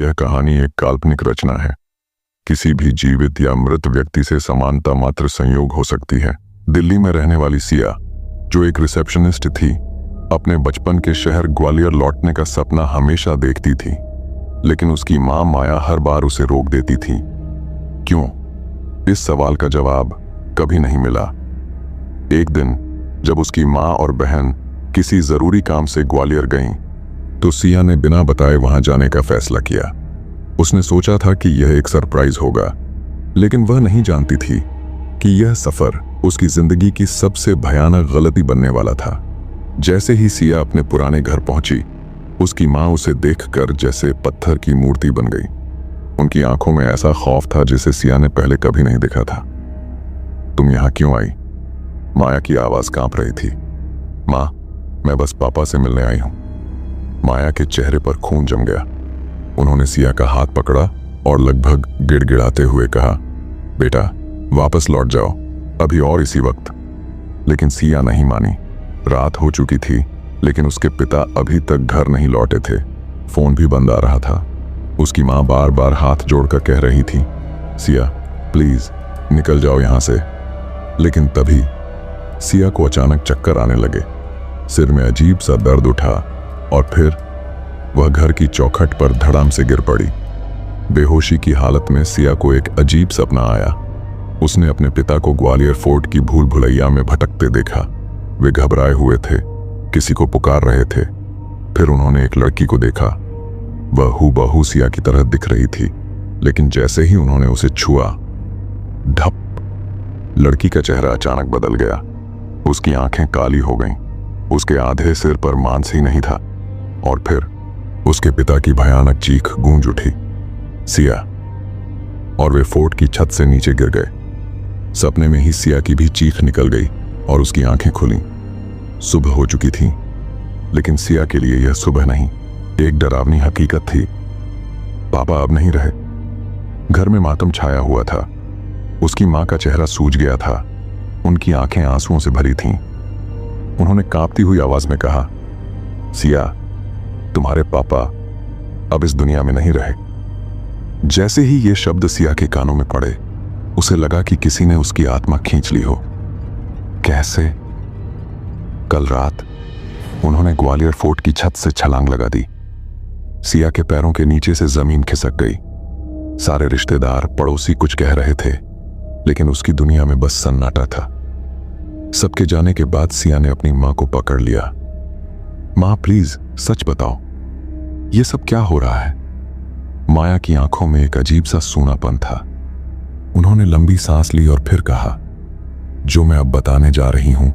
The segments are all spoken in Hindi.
यह कहानी एक काल्पनिक रचना है। किसी भी जीवित या मृत व्यक्ति से समानता मात्र संयोग हो सकती है। दिल्ली में रहने वाली सिया, जो एक रिसेप्शनिस्ट थी, अपने बचपन के शहर ग्वालियर लौटने का सपना हमेशा देखती थी, लेकिन उसकी मां माया हर बार उसे रोक देती थी। क्यों? इस सवाल का जवाब कभी नहीं मिला। एक दिन जब उसकी मां और बहन किसी जरूरी काम से ग्वालियर गईं, तो सिया ने बिना बताए वहां जाने का फैसला किया। उसने सोचा था कि यह एक सरप्राइज होगा, लेकिन वह नहीं जानती थी कि यह सफर उसकी जिंदगी की सबसे भयानक गलती बनने वाला था। जैसे ही सिया अपने पुराने घर पहुंची, उसकी मां उसे देखकर जैसे पत्थर की मूर्ति बन गई। उनकी आंखों में ऐसा खौफ था जिसे सिया ने पहले कभी नहीं देखा था। तुम यहां क्यों आई? माया की आवाज कांप रही थी। मां, मैं बस पापा से मिलने आई हूं। माया के चेहरे पर खून जम गया। उन्होंने सिया का हाथ पकड़ा और लगभग गिड़गिड़ाते हुए कहा, बेटा वापस लौट जाओ, अभी और इसी वक्त। लेकिन सिया नहीं मानी। रात हो चुकी थी, लेकिन उसके पिता अभी तक घर नहीं लौटे थे। फोन भी बंद आ रहा था। उसकी मां बार बार हाथ जोड़कर कह रही थी, सिया प्लीज निकल जाओ यहां से। लेकिन तभी सिया को अचानक चक्कर आने लगे। सिर में अजीब सा दर्द उठा और फिर वह घर की चौखट पर धड़ाम से गिर पड़ी। बेहोशी की हालत में सिया को एक अजीब सपना आया। उसने अपने पिता को ग्वालियर फोर्ट की भूल भुलैया में भटकते देखा। वे घबराए हुए थे, किसी को पुकार रहे थे। फिर उन्होंने एक लड़की को देखा। वह हूबहू सिया की तरह दिख रही थी, लेकिन जैसे ही उन्होंने उसे छुआ, ढप, लड़की का चेहरा अचानक बदल गया। उसकी आंखें काली हो गईं। उसके आधे सिर पर मांस ही नहीं था। और फिर उसके पिता की भयानक चीख गूंज उठी, सिया। और वे फोर्ट की छत से नीचे गिर गए। सपने में ही सिया की भी चीख निकल गई और उसकी आंखें खुलीं। सुबह हो चुकी थी, लेकिन सिया के लिए यह सुबह नहीं, एक डरावनी हकीकत थी। पापा अब नहीं रहे। घर में मातम छाया हुआ था। उसकी मां का चेहरा सूज गया था। उनकी आंखें आंसुओं से भरी थीं। उन्होंने कांपती हुई आवाज में कहा, सिया, तुम्हारे पापा अब इस दुनिया में नहीं रहे। जैसे ही ये शब्द सिया के कानों में पड़े, उसे लगा कि किसी ने उसकी आत्मा खींच ली हो। कैसे? कल रात उन्होंने ग्वालियर फोर्ट की छत से छलांग लगा दी। सिया के पैरों के नीचे से जमीन खिसक गई। सारे रिश्तेदार, पड़ोसी कुछ कह रहे थे, लेकिन उसकी दुनिया में बस सन्नाटा था। सबके जाने के बाद सिया ने अपनी मां को पकड़ लिया। मां प्लीज सच बताओ, ये सब क्या हो रहा है? माया की आंखों में एक अजीब सा सूनापन था। उन्होंने लंबी सांस ली और फिर कहा, जो मैं अब बताने जा रही हूं,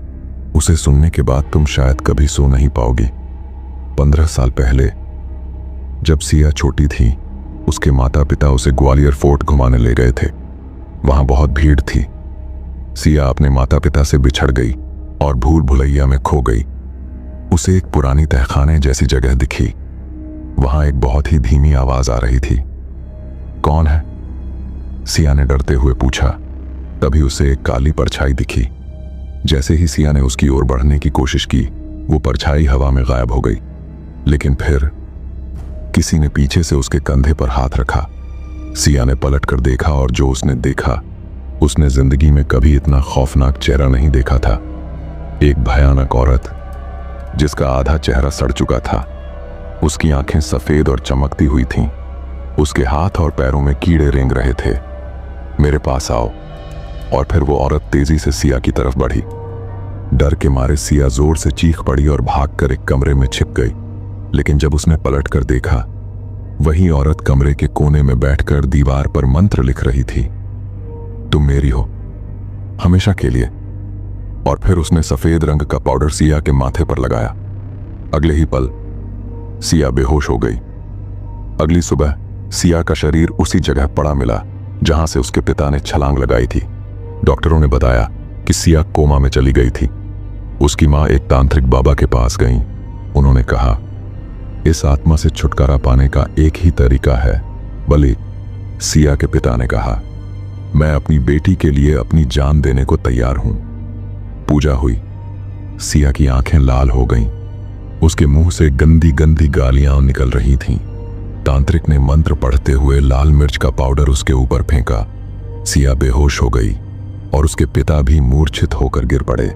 उसे सुनने के बाद तुम शायद कभी सो नहीं पाओगी। 15 साल पहले जब सिया छोटी थी, उसके माता पिता उसे ग्वालियर फोर्ट घुमाने ले गए थे। वहां बहुत भीड़ थी। सिया अपने माता पिता से बिछड़ गई और भूल भुलैया में खो गई। उसे एक पुरानी तहखाने जैसी जगह दिखी। वहां एक बहुत ही धीमी आवाज आ रही थी, कौन है? सिया ने डरते हुए पूछा। तभी उसे एक काली परछाई दिखी। जैसे ही सिया ने उसकी ओर बढ़ने की कोशिश की, वो परछाई हवा में गायब हो गई। लेकिन फिर किसी ने पीछे से उसके कंधे पर हाथ रखा। सिया ने पलटकर देखा और जो उसने देखा, उसने जिंदगी में कभी इतना खौफनाक चेहरा नहीं देखा था। एक भयानक औरत जिसका आधा चेहरा सड़ चुका था। उसकी आंखें सफेद और चमकती हुई थीं। उसके हाथ और पैरों में कीड़े रेंग रहे थे। मेरे पास आओ। और फिर वो औरत तेजी से सिया की तरफ बढ़ी। डर के मारे सिया जोर से चीख पड़ी और भागकर एक कमरे में छिप गई। लेकिन जब उसने पलटकर देखा, वही औरत कमरे के कोने में बैठकर दीवार पर मंत्र लिख रही थी, तुम मेरी हो, हमेशा के लिए। और फिर उसने सफेद रंग का पाउडर सिया के माथे पर लगाया। अगले ही पल सिया बेहोश हो गई। अगली सुबह सिया का शरीर उसी जगह पड़ा मिला जहां से उसके पिता ने छलांग लगाई थी। डॉक्टरों ने बताया कि सिया कोमा में चली गई थी। उसकी मां एक तांत्रिक बाबा के पास गई। उन्होंने कहा, इस आत्मा से छुटकारा पाने का एक ही तरीका है बलि। सिया के पिता ने कहा, मैं अपनी बेटी के लिए अपनी जान देने को तैयार हूं। पूजा हुई। सिया की आंखें लाल हो गईं। उसके मुंह से गंदी गंदी गालियां निकल रही थीं। तांत्रिक ने मंत्र पढ़ते हुए लाल मिर्च का पाउडर उसके ऊपर फेंका। सिया बेहोश हो गई और उसके पिता भी मूर्छित होकर गिर पड़े।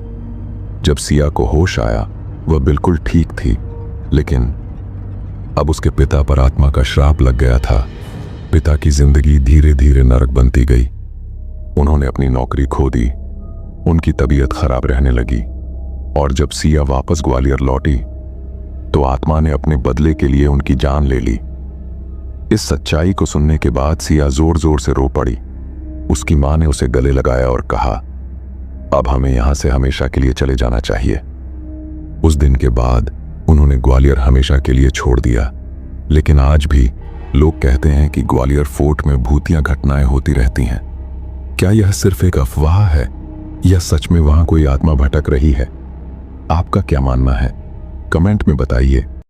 जब सिया को होश आया वह बिल्कुल ठीक थी, लेकिन अब उसके पिता पर आत्मा का श्राप लग गया था। पिता की जिंदगी धीरे धीरे नरक बनती गई। उन्होंने अपनी नौकरी खो दी, उनकी तबीयत खराब रहने लगी और जब सिया वापस ग्वालियर लौटी तो आत्मा ने अपने बदले के लिए उनकी जान ले ली। इस सच्चाई को सुनने के बाद सिया जोर जोर से रो पड़ी। उसकी मां ने उसे गले लगाया और कहा, अब हमें यहां से हमेशा के लिए चले जाना चाहिए। उस दिन के बाद उन्होंने ग्वालियर हमेशा के लिए छोड़ दिया। लेकिन आज भी लोग कहते हैं कि ग्वालियर फोर्ट में भूतियां घटनाएं होती रहती हैं। क्या यह सिर्फ एक अफवाह है या सच में वहां कोई आत्मा भटक रही है? आपका क्या मानना है? कमेंट में बताइए।